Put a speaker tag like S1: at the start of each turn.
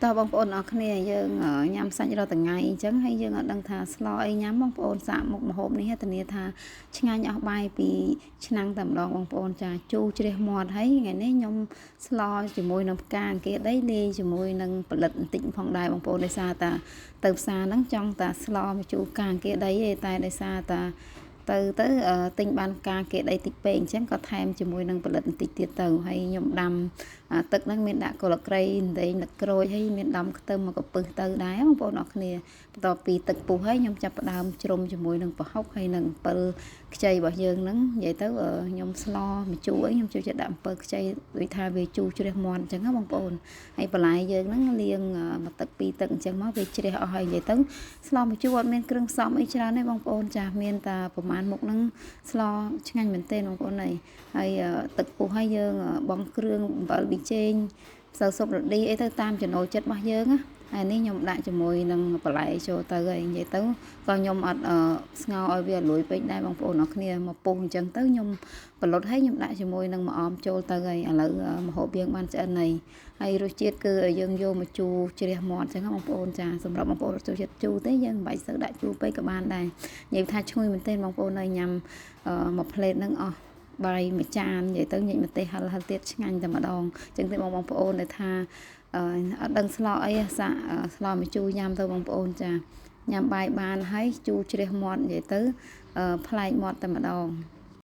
S1: តើបងប្អូនអរគ្នាយើងញ៉ាំសាច់រាល់ថ្ងៃអញ្ចឹងហើយយើងអត់ដឹងថាស្លអីញ៉ាំបងប្អូនសាកមុខម្ហូបនេះធានាថាឆ្ងាញ់អស់បាយពីឆ្នាំងតែម្ដងបងប្អូនចាជូរជ្រះមាត់ហើយថ្ងៃនេះខ្ញុំស្លជាមួយនឹងផ្កាអង្គាដីលាយជាមួយនឹងផលិតបន្តិចផងដែរបងប្អូនដោយសារតាទៅផ្សារហ្នឹងចង់តាស្លមកជូរផ្កាអង្គាដីទេតែដោយសារតាទៅទិញបានការគេដីតិចពេកអញ្ចឹងក៏ថែមជាមួយនឹងផលិតបន្តិចទៀតទៅហើយខ្ញុំដាំទឹកហ្នឹងមានដាក់កូរក្រៃដែងទឹកក្រូចហើយមានដំខ្ទឹមមកកពឹសទៅដែរបងប្អូនអរគ្នាបន្ទាប់ពីទឹកពុះហើយខ្ញុំចាប់ផ្ដើមជ្រុំជាមួយនឹងប្រហុកហើយនឹងអំពិលខ្ចីរបស់យើងហ្នឹងនិយាយទៅខ្ញុំស្លម្ជូរអីខ្ញុំចូលចិត្តដាក់អំពិលខ្ចីដូចថាវាជូរជ្រះមាត់អញ្ចឹងណាបងប្អូនហើយបន្លែយើងហ្នឹងលាងមួយទឹកពីរទឹកអញ្ចឹងមកវាជ្រះអស់ហើយនិយាយទៅស្លម្ជូរអត់មានគ្រឿងផ្សំអីច្រើនទេបងប្អូនចាមានតែប្រហែលមុខហ្នឹងស្លឆ្ងាញ់មែនទែនបងប្អូនហើយទឹកពុះហើយយើងបងគ្រឿងអំបិលប៊ីចេងសើសុបរឌីអីទៅតាមចំណូលចិត្តរបស់យើងណាហើយនេះខ្ញុំដាក់ជាមួយនឹងបន្លែចូលទៅហើយនិយាយទៅក៏ខ្ញុំអត់ស្ងោរឲ្យវាលួយពេកដែរបងប្អូនអរគ្នាមកពុះអញ្ចឹងទៅខ្ញុំបន្លត់ឲ្យខ្ញុំដាក់ជាមួយនឹងម្អមចូលទៅហើយឥឡូវម្ហូបយើងបានឆ្អិនហើយរសជាតិគឺយើងយកមកជូរជ្រះមាត់អញ្ចឹងបងប្អូនចាសម្រាប់បងប្អូនចូលចិត្តជូរទេយើងមិនបាច់សូវដាក់ជូរពេកក៏បានដែរនិយាយថាឈ្ងុយមែនទែនបងប្អូនហើយញ៉ាំមួយផ្លេតហ្នឹងអស់បាយមួយចាននិយាយទៅញិចម្ទេសហឹលទៀតឆ្ងាញ់តែម្ដងអញ្ចឹងទេបងប្អូនដែលថាអត់ដឹងស្លអីសាក់ស្លម្ជូរញ៉ាំទៅបងប្អូនចាញ៉ាំបាយបានហើយជូរជ្រះមាត់និយាយទៅប្លែកមាត់តែម្ដង